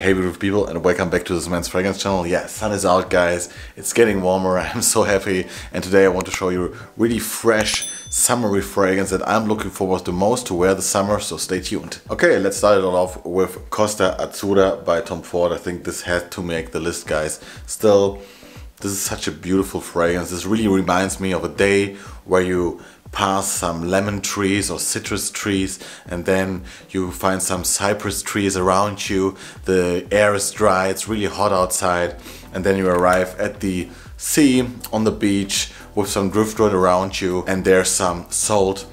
Hey beautiful people, and welcome back to this Men's Fragrance channel. Yeah, sun is out guys, it's getting warmer, I'm so happy, and today I want to show you really fresh summery fragrance that I'm looking forward the most to wear this summer, so stay tuned. Okay, let's start it all off with Costa Azzura by Tom Ford. I think this had to make the list guys. Still, this is such a beautiful fragrance. This really reminds me of a day where you pass some lemon trees or citrus trees, and then you find some cypress trees around you. The air is dry, it's really hot outside, and then you arrive at the sea on the beach with some driftwood around you, and there's some salt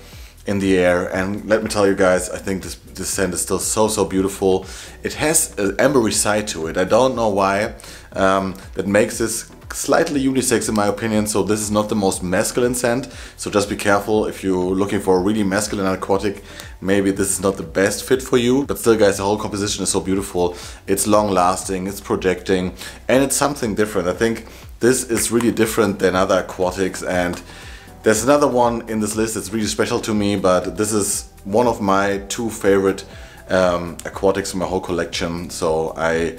in the air. And let me tell you guys, I think this scent is still so beautiful. It has an ambery side to it. I don't know why. That makes this slightly unisex in my opinion, so this is not the most masculine scent, so just be careful if you're looking for a really masculine aquatic. Maybe this is not the best fit for you, but still guys, the whole composition is so beautiful. It's long lasting, it's projecting, and it's something different. I think this is really different than other aquatics, and there's another one in this list that's really special to me, but this is one of my two favorite aquatics in my whole collection, so I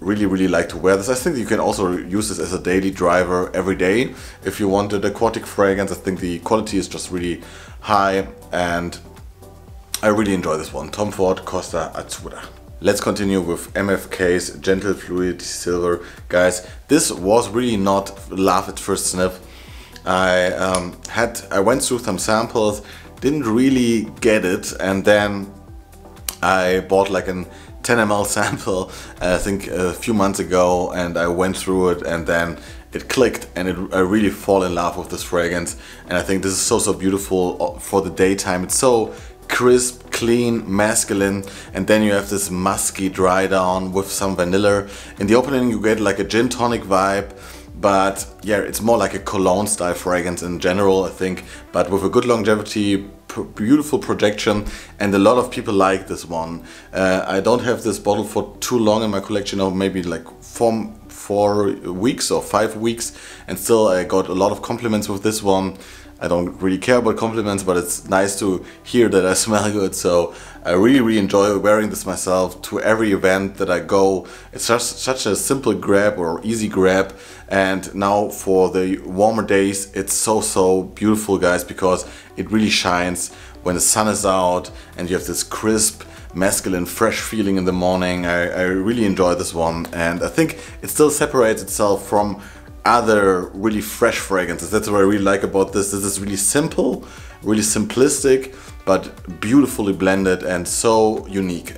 really like to wear this. I think you can also use this as a daily driver every day if you want an aquatic fragrance. I think the quality is just really high, and I really enjoy this one. Tom Ford Costa Azzura. Let's continue with MFK's Gentle Fluidity Silver. Guys, this was really not love at first sniff. I went through some samples, didn't really get it, and then I bought like an 10 ml sample I think a few months ago, and I went through it, and then it clicked, and I really fall in love with this fragrance. And I think this is so beautiful for the daytime. It's so crisp, clean, masculine, and then you have this musky dry down with some vanilla. In the opening you get like a gin tonic vibe, but yeah, it's more like a cologne style fragrance in general, I think, but with a good longevity, beautiful projection, and a lot of people like this one. I don't have this bottle for too long in my collection, or maybe like 4 weeks or 5 weeks, and still I got a lot of compliments with this one. I don't really care about compliments, but it's nice to hear that I smell good, so I really enjoy wearing this myself to every event that I go. It's just such a simple grab or easy grab, and now for the warmer days it's so beautiful guys, because it really shines when the sun is out and you have this crisp, masculine, fresh feeling in the morning. I really enjoy this one, and I think it still separates itself from other really fresh fragrances. That's what I really like about this. This is really simple, really simplistic, but beautifully blended and so unique.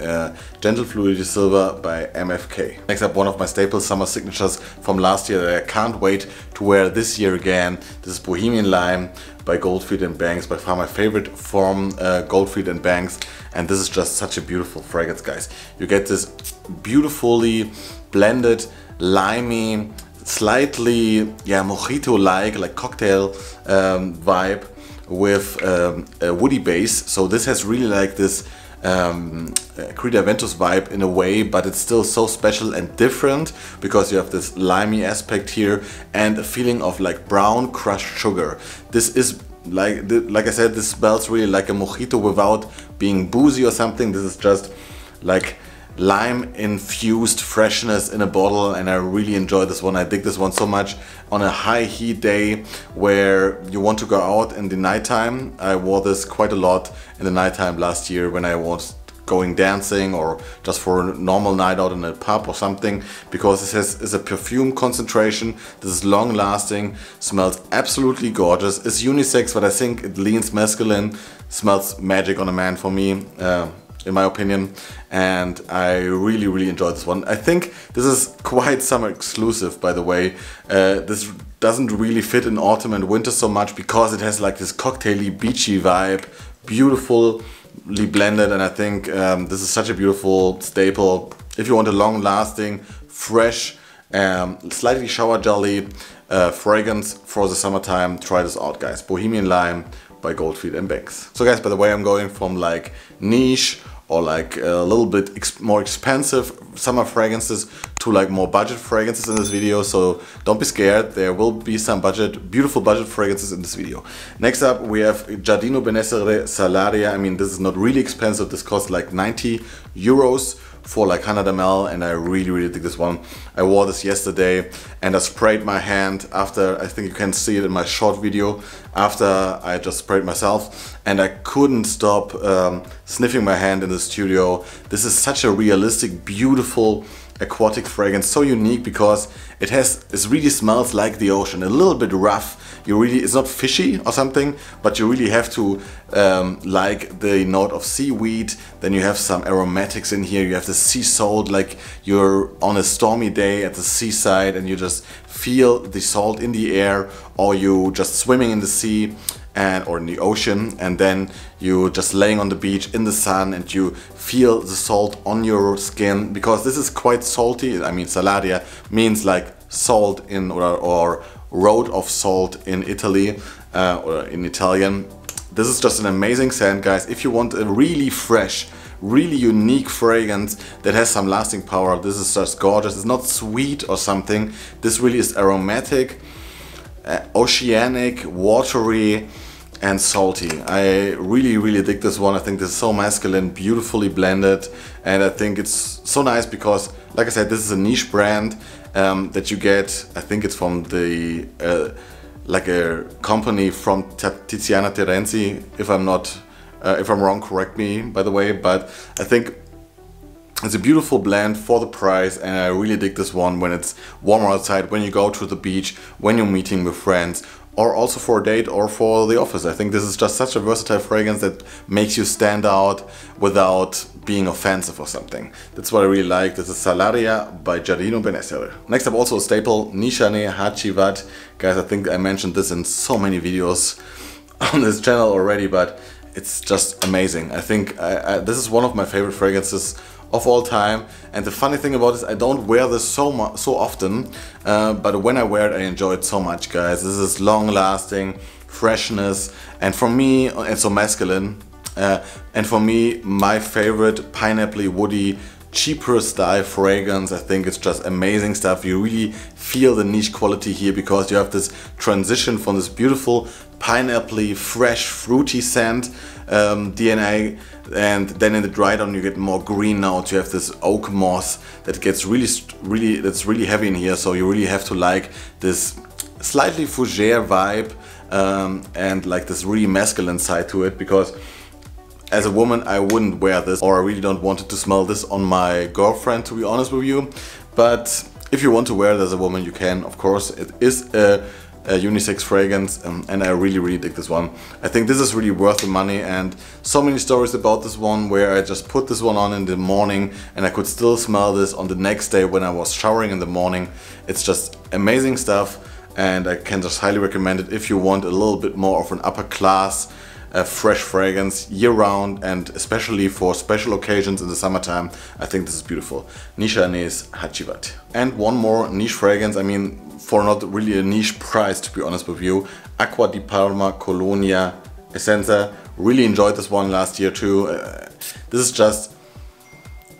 Gentle Fluidity Silver by MFK. Next up, one of my staple summer signatures from last year that I can't wait to wear this year again. This is Bohemian Lime by Goldfeet and Banks, by far my favorite from Goldfeet and Banks, and this is just such a beautiful fragrance guys. You get this beautifully blended, limey, slightly mojito-like cocktail vibe with a woody base. So this has really like this Creed Aventus vibe in a way, but it's still so special and different because you have this limey aspect here and a feeling of like brown crushed sugar. This is like I said, this smells really like a mojito without being boozy or something. This is just like lime infused freshness in a bottle, and I really enjoy this one. I dig this one so much on a high heat day where you want to go out in the nighttime. I wore this quite a lot in the nighttime last year when I was going dancing or just for a normal night out in a pub or something, because this is a perfume concentration. This is long lasting, smells absolutely gorgeous. It's unisex, but I think it leans masculine, smells magic on a man for me, in my opinion, and I really enjoy this one. I think this is quite summer exclusive, by the way. This doesn't really fit in autumn and winter so much because it has like this cocktaily, beachy vibe, beautifully blended, and I think this is such a beautiful staple. If you want a long-lasting, fresh, slightly shower jelly fragrance for the summertime, try this out guys. Bohemian Lime by Goldfeet and Banks. So guys, by the way, I'm going from like niche or like a little bit more expensive summer fragrances to like more budget fragrances in this video, so don't be scared, there will be some beautiful budget fragrances in this video. Next up we have Gardino Benessere Salaria. I mean, this is not really expensive, this costs like 90 euros for like 100 ml, and I really dig this one. I wore this yesterday and I sprayed my hand after, I think you can see it in my short video, after I just sprayed myself, and I couldn't stop sniffing my hand in the studio. This is such a realistic, beautiful aquatic fragrance, so unique because it really smells like the ocean, a little bit rough. It's not fishy or something, but you really have to like the note of seaweed. Then you have some aromatics in here. You have the sea salt, like you're on a stormy day at the seaside and you just feel the salt in the air, or you just swimming in the sea or in the ocean, and then you just laying on the beach in the sun and you feel the salt on your skin, because this is quite salty. I mean, Salaria means like salt in or road of salt in Italy, or in Italian. This is just an amazing scent, guys. If you want a really fresh, really unique fragrance that has some lasting power, this is just gorgeous. It's not sweet or something. This really is aromatic, oceanic, watery and salty. I really dig this one. I think this is so masculine, beautifully blended, and I think it's so nice because, like I said, this is a niche brand that you get. I think it's from the like a company from Tiziana Terenzi. If I'm wrong, correct me, by the way. But I think it's a beautiful blend for the price, and I really dig this one when it's warmer outside, when you go to the beach, when you're meeting with friends, or also for a date or for the office. I think this is just such a versatile fragrance that makes you stand out without being offensive or something. That's what I really like. This is Salaria by Gardino Benessere. Next up, also a staple, Nishane Hacivat. Guys, I think I mentioned this in so many videos on this channel already, but it's just amazing. I think this is one of my favorite fragrances of all time, and the funny thing about this, I don't wear this so often, but when I wear it, I enjoy it so much, guys. This is long-lasting freshness, and for me, it's so masculine, and for me, my favorite pineapple woody cheaper style fragrance. I think it's just amazing stuff. You really feel the niche quality here because you have this transition from this beautiful pineapple fresh fruity scent DNA, and then in the dry down you get more green notes. You have this oak moss that gets that's really heavy in here, so you really have to like this slightly fougere vibe, and like this really masculine side to it, because as a woman I wouldn't wear this, or I really don't want to smell this on my girlfriend, to be honest with you. But if you want to wear it as a woman, you can, of course. It is a unisex fragrance, and I really dig this one. I think this is really worth the money, and so many stories about this one where I just put this one on in the morning and I could still smell this on the next day when I was showering in the morning. It's just amazing stuff, and I can just highly recommend it if you want a little bit more of an upper class fresh fragrance year-round, and especially for special occasions in the summertime. I think this is beautiful. Nishane Hacivat. And one more niche fragrance, I mean, for not really a niche price, to be honest with you, Aqua di Parma, Colonia, Essenza. Really enjoyed this one last year too. This is just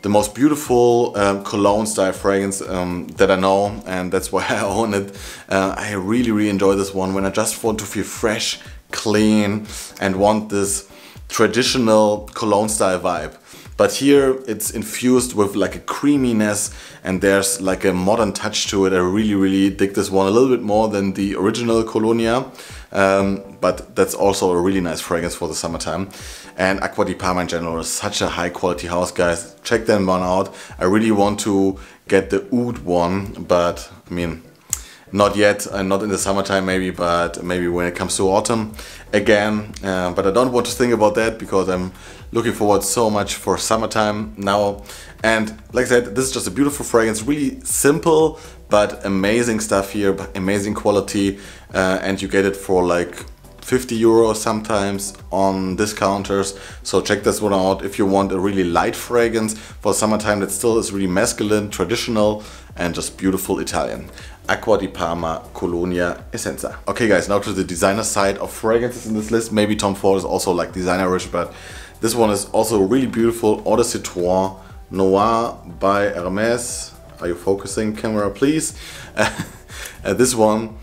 the most beautiful cologne style fragrance that I know, and that's why I own it. I really enjoy this one when I just want to feel fresh, clean, and want this traditional cologne style vibe. But here it's infused with like a creaminess, and there's like a modern touch to it. I really dig this one a little bit more than the original Colonia, but that's also a really nice fragrance for the summertime. And Aqua di Parma in general is such a high quality house, guys. Check them one out. I really want to get the oud one, but I mean, not yet, not in the summertime maybe, but maybe when it comes to autumn again. But I don't want to think about that because I'm looking forward so much for summertime now. And like I said, this is just a beautiful fragrance, really simple but amazing stuff here, amazing quality, and you get it for like 50 euros sometimes on discounters. So check this one out if you want a really light fragrance for summertime that still is really masculine, traditional, and just beautiful Italian. Aqua di Parma, Colonia, Essenza. Okay guys, now to the designer side of fragrances in this list. Maybe Tom Ford is also like designerish, but this one is also really beautiful. Eau de Citron, Noir by Hermes. Are you focusing, camera, please? This one,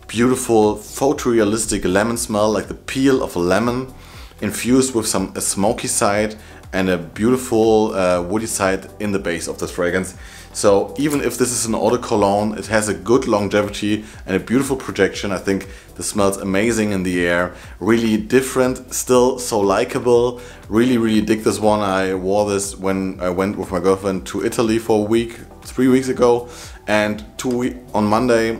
beautiful photorealistic lemon smell, like the peel of a lemon, infused with a smoky side, and a beautiful woody side in the base of this fragrance. So even if this is an eau de cologne, it has a good longevity and a beautiful projection. I think this smells amazing in the air. Really different, still so likable. Really dig this one. I wore this when I went with my girlfriend to Italy for a week, 3 weeks ago. And on Monday,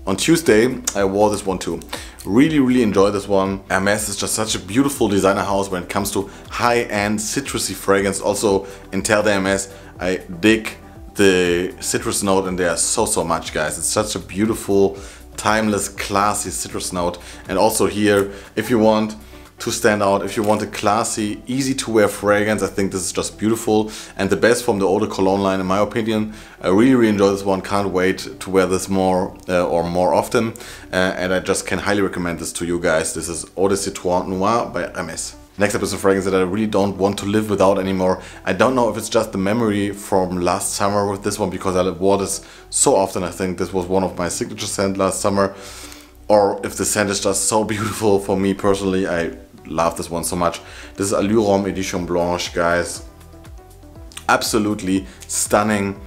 on Tuesday, I wore this one too. Really enjoy this one. Hermes is just such a beautiful designer house when it comes to high-end citrusy fragrance. Also in Terre d'Hermes, I dig the citrus note in there so much, guys. It's such a beautiful, timeless, classy citrus note. And also here, if you want to stand out, if you want a classy, easy to wear fragrance, I think this is just beautiful and the best from the eau de cologne line in my opinion. I really enjoy this one, can't wait to wear this more often, and I just can highly recommend this to you guys. This is Eau de Citron Noir by Hermes. Next up is a fragrance that I really don't want to live without anymore. I don't know if it's just the memory from last summer with this one, because I wore this so often. I think this was one of my signature scents last summer, or if the scent is just so beautiful for me personally. I love this one so much. This is Allure Edition Blanche, guys. Absolutely stunning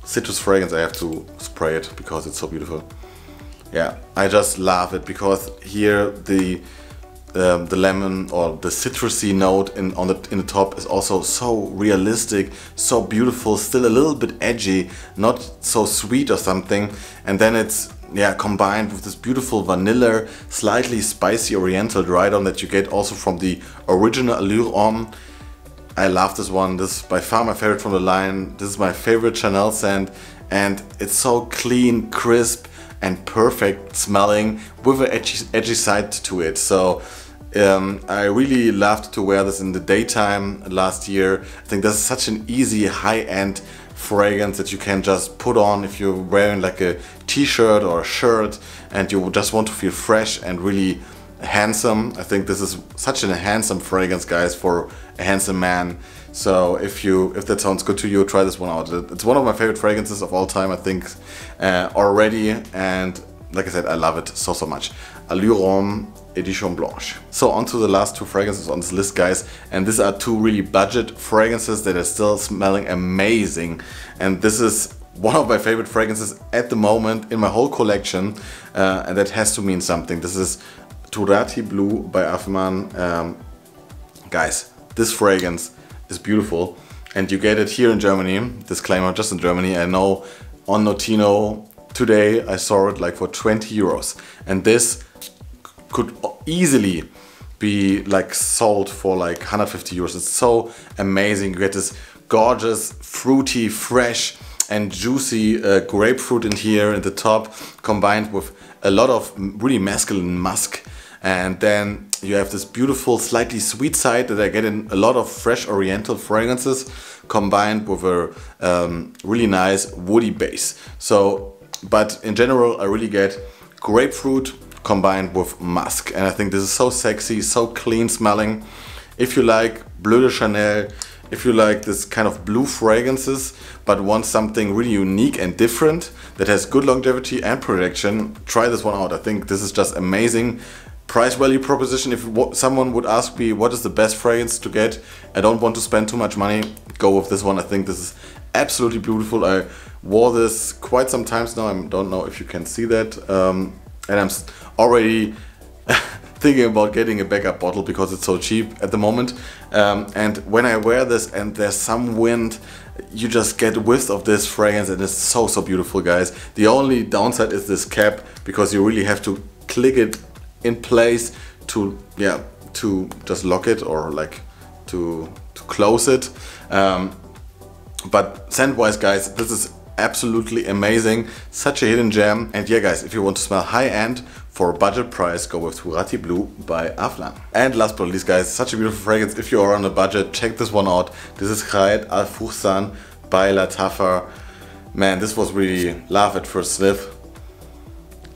citrus fragrance. I have to spray it because it's so beautiful. Yeah, I just love it because here the lemon or the citrusy note in the top is also so realistic, so beautiful, still a little bit edgy, not so sweet or something. And then it's combined with this beautiful vanilla, slightly spicy oriental dry down that you get also from the original Allure. I love this one. This is by far my favorite from the line. This is my favorite Chanel scent, and it's so clean, crisp and perfect smelling with an edgy side to it. So I really loved to wear this in the daytime last year. I think this is such an easy high-end fragrance that you can just put on if you're wearing like a t-shirt or a shirt and you just want to feel fresh and really handsome. I think this is such a handsome fragrance, guys, for a handsome man. So if that sounds good to you, try this one out. It's one of my favorite fragrances of all time, I think, already. And like I said, I love it so much. Allure Edition Blanche. So on to the last two fragrances on this list, guys, and these are two really budget fragrances that are still smelling amazing, and this is one of my favorite fragrances at the moment in my whole collection, and that has to mean something. This is Turathi Blue by Afnan. Guys, this fragrance is beautiful, and you get it here in Germany. Disclaimer, just in Germany. I know on Notino today I saw it like for 20 euros, and this could easily be like sold for like 150 euros. It's so amazing. You get this gorgeous, fruity, fresh and juicy grapefruit in here in the top, combined with a lot of really masculine musk. And then you have this beautiful, slightly sweet side that I get in a lot of fresh oriental fragrances, combined with a really nice woody base. So, but in general, I really get grapefruit combined with musk, and I think this is so sexy, so clean smelling. If you like Bleu de Chanel, if you like this kind of blue fragrances but want something really unique and different that has good longevity and projection, try this one out. I think this is just amazing. Price value proposition. If someone would ask me what is the best fragrance to get, I don't want to spend too much money, go with this one. I think this is absolutely beautiful. I wore this quite some times now. I don't know if you can see that. And I'm already thinking about getting a backup bottle because it's so cheap at the moment. And when I wear this and there's some wind, you just get a whiff of this fragrance, and it's so beautiful, guys. The only downside is this cap, because you really have to click it in place to just lock it or like to close it. But scent wise, guys, this is absolutely amazing, such a hidden gem. And yeah, guys, if you want to smell high-end for a budget price, go with Turathi Blue by Afnan. And last but not least, guys, such a beautiful fragrance. If you are on a budget, check this one out. This is Quaed al Fursan by Lattafa. Man, this was really love at first sniff.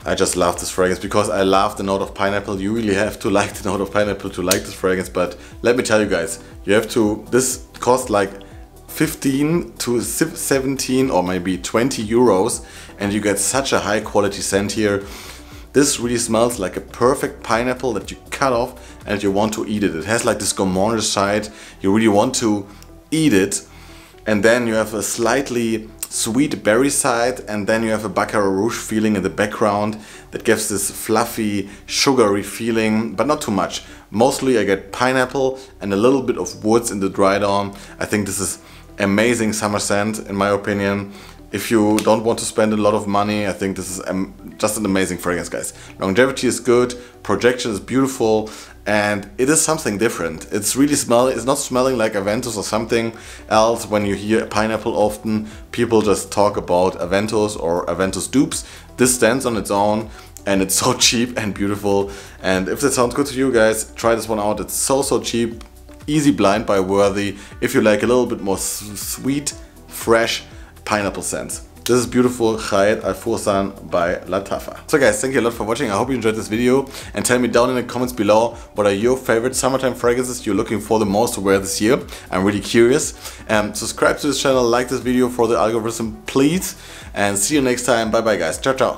I just love this fragrance because I love the note of pineapple. You really have to like the note of pineapple to like this fragrance. But let me tell you guys, you have to, this costs like 15 to 17 or maybe 20 euros, and you get such a high quality scent here. This really smells like a perfect pineapple that you cut off and you want to eat it. It has like this gourmand side, you really want to eat it. And then you have a slightly sweet berry side, and then you have a Baccarat Rouge feeling in the background that gives this fluffy, sugary feeling, but not too much. Mostly I get pineapple and a little bit of woods in the dry dawn. I think this is amazing summer scent in my opinion. If you don't want to spend a lot of money, I think this is just an amazing fragrance, guys. Longevity is good, projection is beautiful, and it is something different. It's really it's not smelling like Aventus or something else. When you hear pineapple often, people just talk about Aventus or Aventus dupes. This stands on its own and it's so cheap and beautiful. And if that sounds good to you guys, try this one out. It's so cheap, easy blind buy worthy if you like a little bit more sweet, fresh pineapple scents. This is beautiful Quaed al Fursan by Lattafa. So guys, thank you a lot for watching. I hope you enjoyed this video, and tell me down in the comments below what are your favorite summertime fragrances you're looking for the most to wear this year. I'm really curious. Subscribe to this channel, like this video for the algorithm please, and see you next time. Bye bye guys. Ciao ciao.